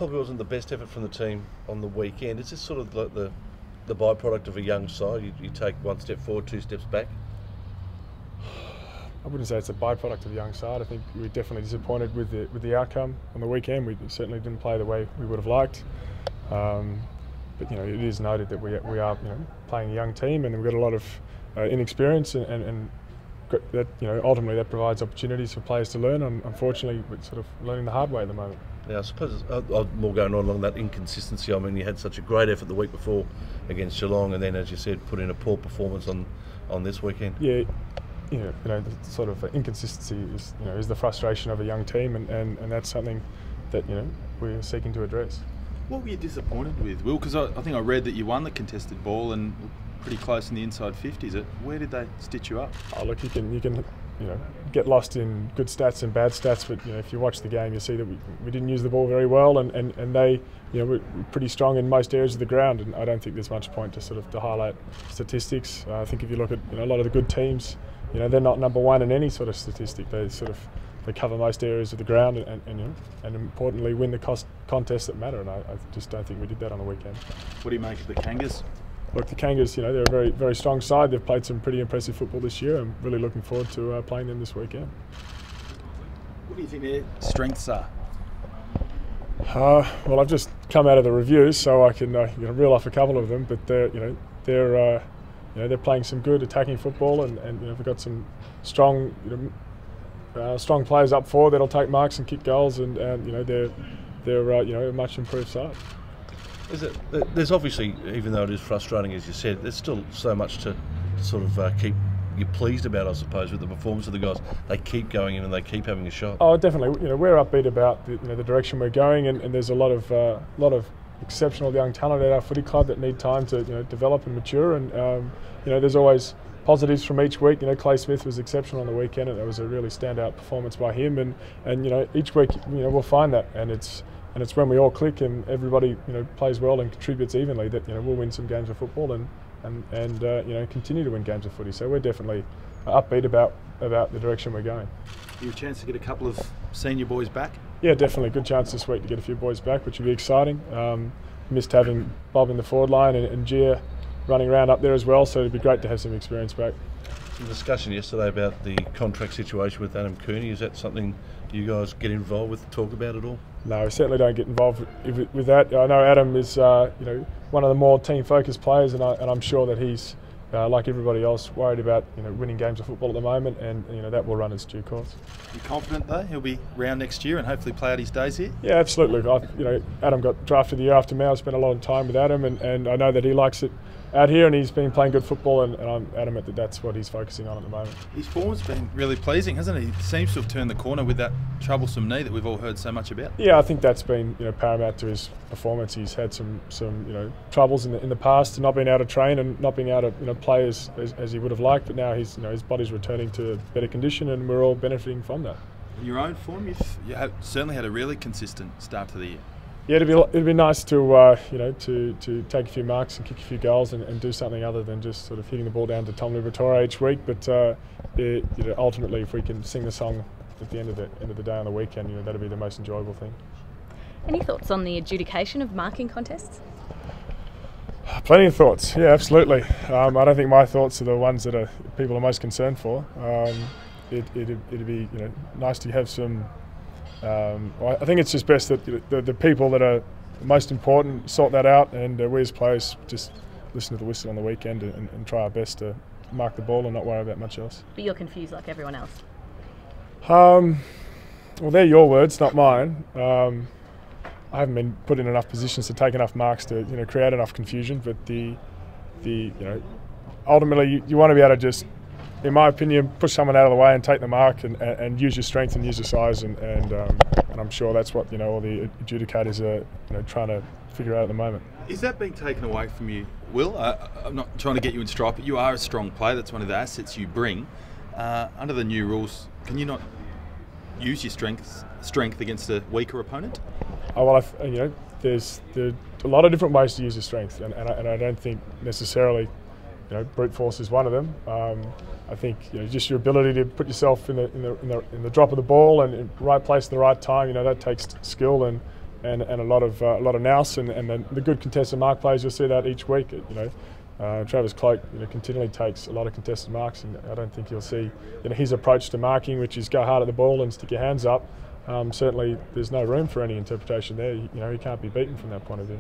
probably wasn't the best effort from the team on the weekend. Is this sort of like the byproduct of a young side? You take one step forward, two steps back? I wouldn't say it's a byproduct of a young side. I think we were definitely disappointed with the outcome on the weekend. We certainly didn't play the way we would have liked. But you know, it is noted that we are playing a young team, and we've got a lot of inexperience, and that ultimately that provides opportunities for players to learn. Unfortunately, we're sort of learning the hard way at the moment. Yeah, I suppose more going on along that inconsistency. I mean, you had such a great effort the week before against Geelong, and then, as you said, put in a poor performance on this weekend. Yeah. The sort of inconsistency is the frustration of a young team, and that's something that we're seeking to address. What were you disappointed with, Will? Because I think I read that you won the contested ball and pretty close in the inside 50s. Where did they stitch you up? Oh, look, you can get lost in good stats and bad stats, but if you watch the game, you see that we didn't use the ball very well, and they we're pretty strong in most areas of the ground, and I don't think there's much point to highlight statistics. I think if you look at a lot of the good teams, they're not number one in any sort of statistic. They cover most areas of the ground and importantly win the contests that matter, and I just don't think we did that on the weekend. What do you make of the Kangas? Look, the Kangas, they're a very, very strong side. They've played some pretty impressive football this year. I'm really looking forward to playing them this weekend. What do you think their strengths are? Well, I've just come out of the reviews, so I can reel off a couple of them. But they're playing some good attacking football, and we've got some strong strong players up forward that'll take marks and kick goals, and they're a much improved side. There's obviously, even though it is frustrating as you said, there's still so much to sort of keep you pleased about, I suppose, with the performance of the guys. They keep going in and they keep having a shot. Oh, definitely. We're upbeat about the direction we're going, and there's a lot of exceptional young talent at our footy club that need time to develop and mature, and there's always positives from each week. Clay Smith was exceptional on the weekend, and it was a really standout performance by him, and each week we'll find that, and it's when we all click and everybody plays well and contributes evenly that we'll win some games of football and continue to win games of footy. So we're definitely upbeat about the direction we're going. You have a chance to get a couple of senior boys back? Yeah, definitely. Good chance this week to get a few boys back, which will be exciting. Missed having Bob in the forward line and Gia running around up there as well, so it'd be great to have some experience back. Some discussion yesterday about the contract situation with Adam Cooney. Is that something you guys get involved with, talk about at all? No, we certainly don't get involved with that. I know Adam is one of the more team-focused players, and I'm sure that he's like everybody else, worried about winning games of football at the moment, and that will run its due course. Are you confident though he'll be round next year and hopefully play out his days here? Yeah, absolutely. Adam got drafted the year after me. I spent a lot of time with Adam, and I know that he likes it out here, and he's been playing good football, and I'm adamant that that's what he's focusing on at the moment. His form's been really pleasing, hasn't it? He seems to have turned the corner with that troublesome knee that we've all heard so much about. Yeah, I think that's been paramount to his performance. He's had some troubles in the past, not being able to train and not being able to play as he would have liked, but now he's his body's returning to better condition, and we're all benefiting from that. In your own form, you have certainly had a really consistent start to the year. Yeah, it'd be nice to take a few marks and kick a few goals and do something other than just sort of hitting the ball down to Tom Liberatore each week. But ultimately, if we can sing the song at the end of the day on the weekend, that'd be the most enjoyable thing. Any thoughts on the adjudication of marking contests? Plenty of thoughts. Yeah, absolutely. I don't think my thoughts are the ones that people are most concerned for. It'd be nice to have some. I think it's just best that the people that are most important sort that out, and we as players just listen to the whistle on the weekend and try our best to mark the ball and not worry about much else. But you're confused like everyone else? Well, they're your words, not mine. I haven't been put in enough positions to take enough marks to create enough confusion, but ultimately you want to be able to just, in my opinion, push someone out of the way and take the mark and use your strength and use your size, and I'm sure that's what all the adjudicators are trying to figure out at the moment. Is that being taken away from you, Will? I'm not trying to get you in stripe, but you are a strong player. That's one of the assets you bring. Under the new rules, can you not use your strength against a weaker opponent? Oh, well, there's a lot of different ways to use your strength, and I don't think necessarily brute force is one of them. I think just your ability to put yourself in the drop of the ball and in the right place at the right time. That takes skill, and and a lot of nous, and the good contested mark plays. You'll see that each week. Travis Cloak continually takes a lot of contested marks, and I don't think you'll see his approach to marking, which is go hard at the ball and stick your hands up. Certainly, there's no room for any interpretation there. He can't be beaten from that point of view.